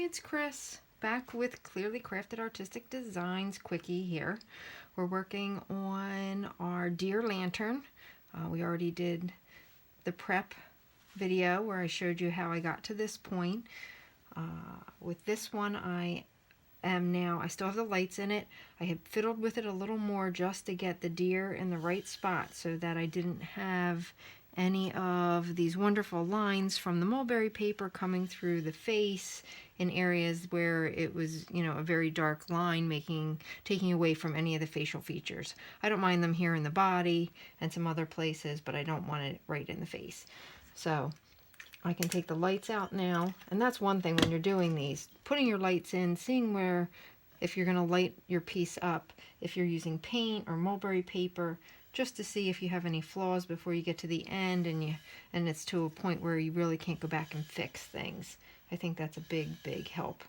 it's Chris, back with Clearly Crafted Artistic Designs Quickie here. We're working on our deer lantern. We already did the prep video where I showed you how I got to this point. With this one, I still have the lights in it. I have fiddled with it a little more just to get the deer in the right spot so that I didn't have any of these wonderful lines from the mulberry paper coming through the face in areas where it was, you know, a very dark line, taking away from any of the facial features. I don't mind them here in the body and some other places, but I don't want it right in the face. So I can take the lights out now, and that's one thing when you're doing these, putting your lights in, seeing where, if you're going to light your piece up, if you're using paint or mulberry paper, just to see if you have any flaws before you get to the end and it's to a point where you really can't go back and fix things. I think that's a big help.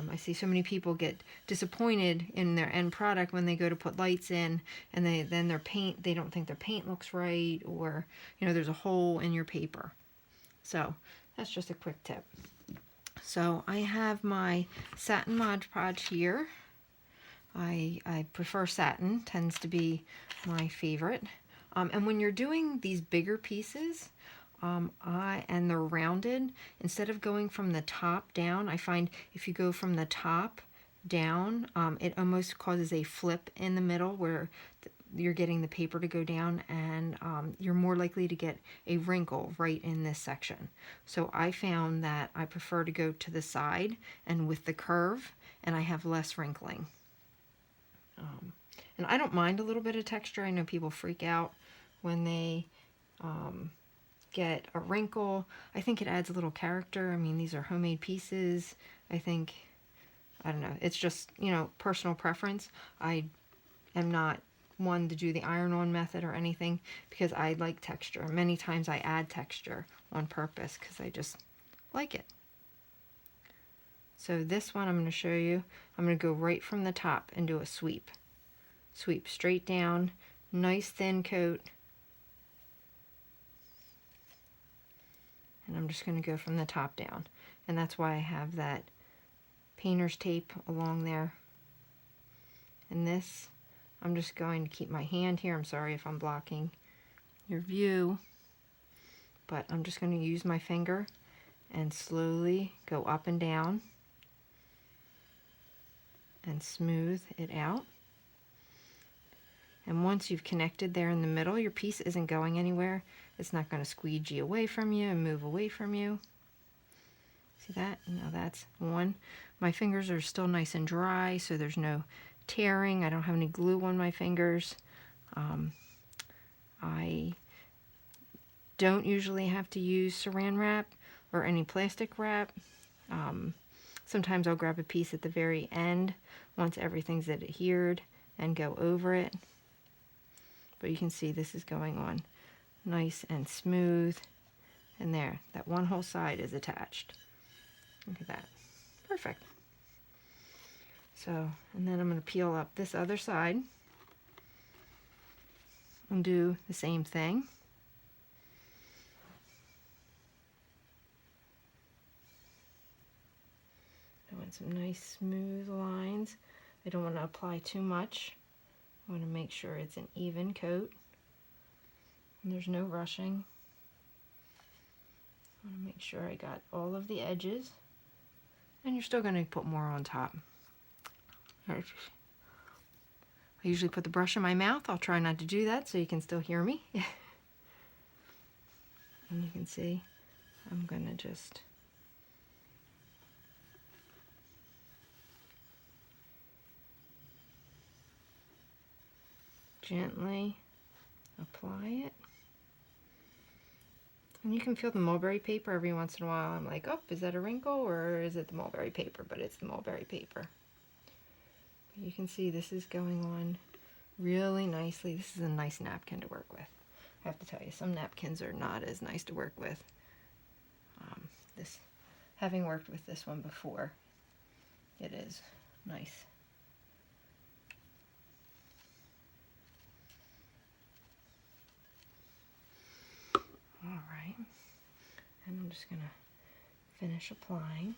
I see so many people get disappointed in their end product when they go to put lights in and they don't think their paint looks right, or you know, there's a hole in your paper. So that's just a quick tip. So I have my satin Mod Podge here. I prefer satin, tends to be my favorite. And when you're doing these bigger pieces, and they're rounded, instead of going from the top down, I find if you go from the top down, it almost causes a flip in the middle where you're getting the paper to go down, and you're more likely to get a wrinkle right in this section. So I found that I prefer to go to the side and with the curve, and I have less wrinkling. And I don't mind a little bit of texture. I know people freak out when they get a wrinkle. I think it adds a little character. I mean, these are homemade pieces. I don't know, it's just, you know, personal preference. I am not one to do the iron-on method or anything because I like texture. Many times I add texture on purpose because I just like it. So this one I'm going to show you. I'm going to go right from the top and do a sweep. Sweep straight down, nice thin coat. And I'm just going to go from the top down. And that's why I have that painter's tape along there. And this, I'm just going to keep my hand here. I'm sorry if I'm blocking your view, but I'm just going to use my finger and slowly go up and down and smooth it out. And once you've connected there in the middle, your piece isn't going anywhere. It's not going to squeegee away from you and move away from you. See that? Now that's one. My fingers are still nice and dry, so there's no tearing. I don't have any glue on my fingers. I don't usually have to use saran wrap or any plastic wrap. Sometimes I'll grab a piece at the very end once everything's adhered and go over it. But you can see this is going on nice and smooth. And there, that one whole side is attached. Look at that. Perfect. So, and then I'm going to peel up this other side and do the same thing. I want some nice smooth lines. I don't want to apply too much. I want to make sure it's an even coat. And there's no rushing. I want to make sure I got all of the edges. And you're still going to put more on top. I usually put the brush in my mouth. I'll try not to do that so you can still hear me. And you can see I'm going to just gently apply it. And you can feel the mulberry paper every once in a while. I'm like, oh, is that a wrinkle or is it the mulberry paper? But it's the mulberry paper. But you can see this is going on really nicely. This is a nice napkin to work with. I have to tell you, some napkins are not as nice to work with. Having worked with this one before, it is nice. All right, and I'm just going to finish applying.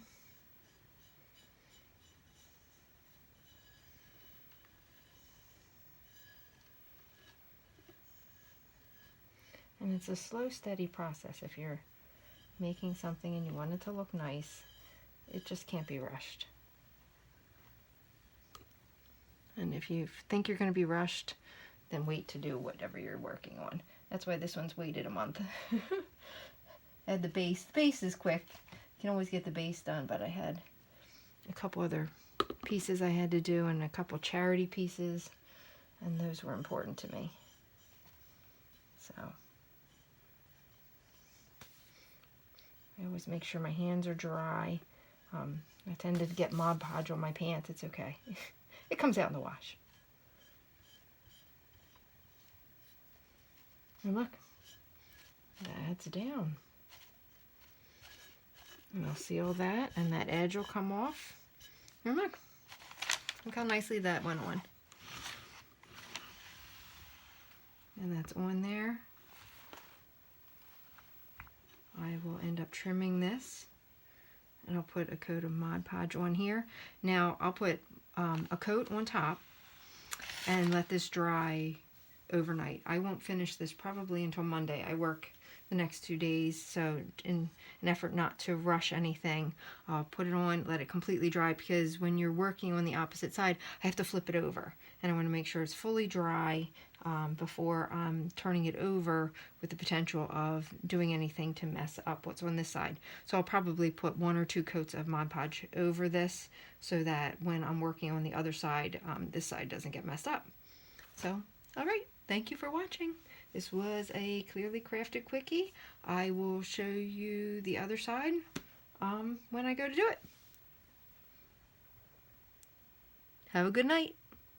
it's a slow, steady process. If you're making something and you want it to look nice, it just can't be rushed. And if you think you're going to be rushed, then wait to do whatever you're working on. That's why this one's waited a month. I had the base. The base is quick. You can always get the base done, but I had a couple other pieces I had to do and a couple charity pieces, and those were important to me. So I always make sure my hands are dry. I tend to get Mod Podge on my pants. It's okay. It comes out in the wash. And look, that's down. And I'll seal that, and that edge will come off. And look how nicely that went on. And that's on there. I will end up trimming this, and I'll put a coat of Mod Podge on here. Now I'll put a coat on top and let this dry overnight. I won't finish this probably until Monday. I work the next 2 days, so in an effort not to rush anything, I'll put it on, let it completely dry, because when you're working on the opposite side, I have to flip it over, and I want to make sure it's fully dry before I'm turning it over, with the potential of doing anything to mess up what's on this side. So I'll probably put 1 or 2 coats of Mod Podge over this, so that when I'm working on the other side, this side doesn't get messed up. So, alright, thank you for watching. This was a Clearly Crafted Quickie. I will show you the other side when I go to do it. Have a good night.